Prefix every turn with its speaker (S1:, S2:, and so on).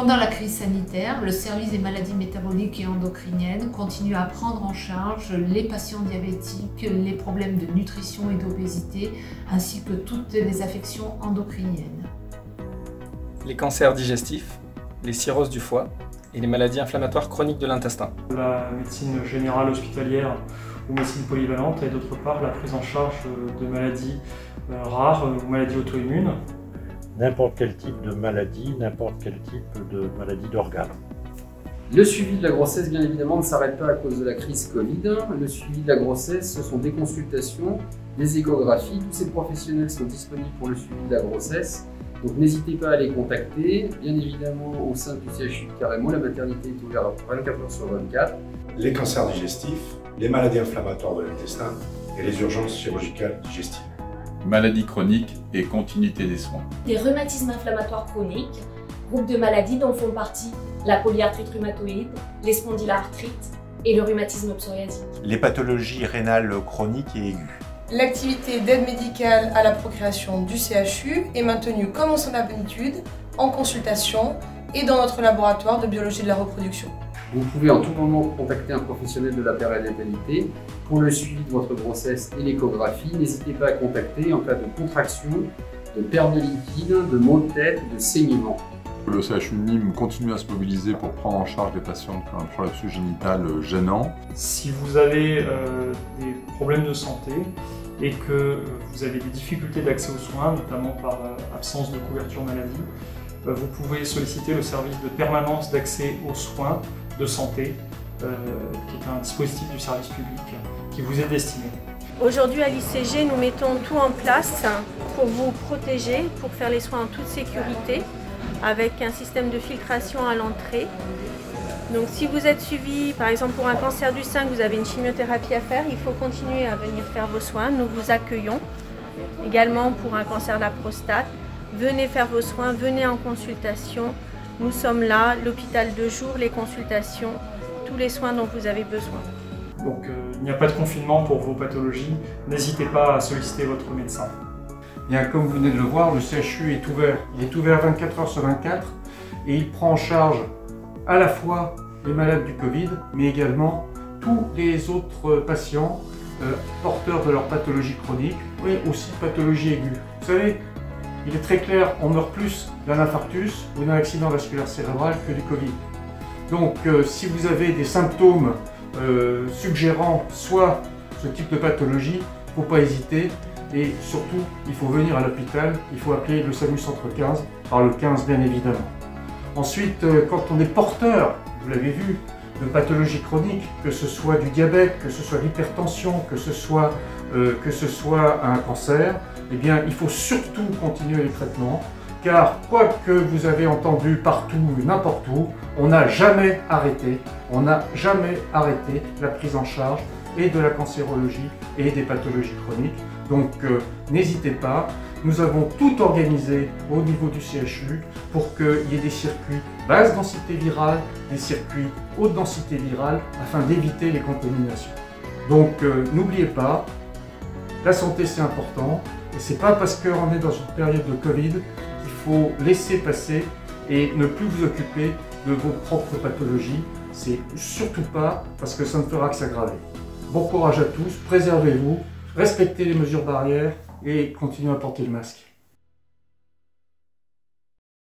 S1: Pendant la crise sanitaire, le service des maladies métaboliques et endocriniennes continue à prendre en charge les patients diabétiques, les problèmes de nutrition et d'obésité, ainsi que toutes les affections endocriniennes.
S2: Les cancers digestifs, les cirrhoses du foie et les maladies inflammatoires chroniques de l'intestin.
S3: La médecine générale hospitalière ou médecine polyvalente et d'autre part la prise en charge de maladies rares ou maladies auto-immunes.
S4: N'importe quel type de maladie, n'importe quel type de maladie d'organes.
S5: Le suivi de la grossesse, bien évidemment, ne s'arrête pas à cause de la crise Covid. Le suivi de la grossesse, ce sont des consultations, des échographies. Tous ces professionnels sont disponibles pour le suivi de la grossesse. Donc n'hésitez pas à les contacter. Bien évidemment, au sein du CHU de Carrémont, la maternité est ouverte 24h/24.
S6: Les cancers digestifs, les maladies inflammatoires de l'intestin et les urgences chirurgicales digestives.
S7: Maladies chroniques et continuité des soins.
S8: Des rhumatismes inflammatoires chroniques, groupe de maladies dont font partie la polyarthrite rhumatoïde, les spondylarthrites et le rhumatisme psoriasique.
S9: Les pathologies rénales chroniques et aiguës.
S10: L'activité d'aide médicale à la procréation du CHU est maintenue comme en son habitude, en consultation et dans notre laboratoire de biologie de la reproduction.
S5: Vous pouvez en tout moment contacter un professionnel de la périnatalité pour le suivi de votre grossesse et l'échographie. N'hésitez pas à contacter en cas de contraction, de perte de liquide, de maux de tête, de saignement.
S7: Le CHU de Nîmes continue à se mobiliser pour prendre en charge des patients qui ont un prolapsus génital gênant.
S3: Si vous avez des problèmes de santé et que vous avez des difficultés d'accès aux soins, notamment par absence de couverture maladie, vous pouvez solliciter le service de permanence d'accès aux soins de santé, qui est un dispositif du service public qui vous est destiné.
S11: Aujourd'hui à l'ICG, nous mettons tout en place pour vous protéger, pour faire les soins en toute sécurité, avec un système de filtration à l'entrée. Donc si vous êtes suivi, par exemple pour un cancer du sein, vous avez une chimiothérapie à faire, il faut continuer à venir faire vos soins, nous vous accueillons. Également pour un cancer de la prostate, venez faire vos soins, venez en consultation. Nous sommes là, l'hôpital de jour, les consultations, tous les soins dont vous avez besoin.
S3: Donc il n'y a pas de confinement pour vos pathologies, n'hésitez pas à solliciter votre médecin.
S12: Bien, comme vous venez de le voir, le CHU est ouvert. Il est ouvert 24h/24 et il prend en charge à la fois les malades du Covid, mais également tous les autres patients porteurs de leur pathologie chronique, et aussi de pathologie aiguë. Vous savez, il est très clair, on meurt plus d'un infarctus ou d'un accident vasculaire cérébral que du Covid. Donc si vous avez des symptômes suggérant soit ce type de pathologie, il ne faut pas hésiter. Et surtout, il faut venir à l'hôpital, il faut appeler le SAMU Centre 15, par le 15 bien évidemment. Ensuite, quand on est porteur, vous l'avez vu, de pathologies chroniques, que ce soit du diabète, que ce soit l'hypertension, que ce soit un cancer, eh bien, il faut surtout continuer les traitements, car quoi que vous avez entendu partout, n'importe où, on n'a jamais arrêté la prise en charge et de la cancérologie et des pathologies chroniques. Donc n'hésitez pas, nous avons tout organisé au niveau du CHU pour qu'il y ait des circuits basse densité virale, des circuits haute densité virale afin d'éviter les contaminations. Donc n'oubliez pas, la santé c'est important et c'est pas parce qu'on est dans une période de Covid qu'il faut laisser passer et ne plus vous occuper de vos propres pathologies. C'est surtout pas parce que ça ne fera que s'aggraver. Bon courage à tous, préservez-vous, respectez les mesures barrières et continuez à porter le masque.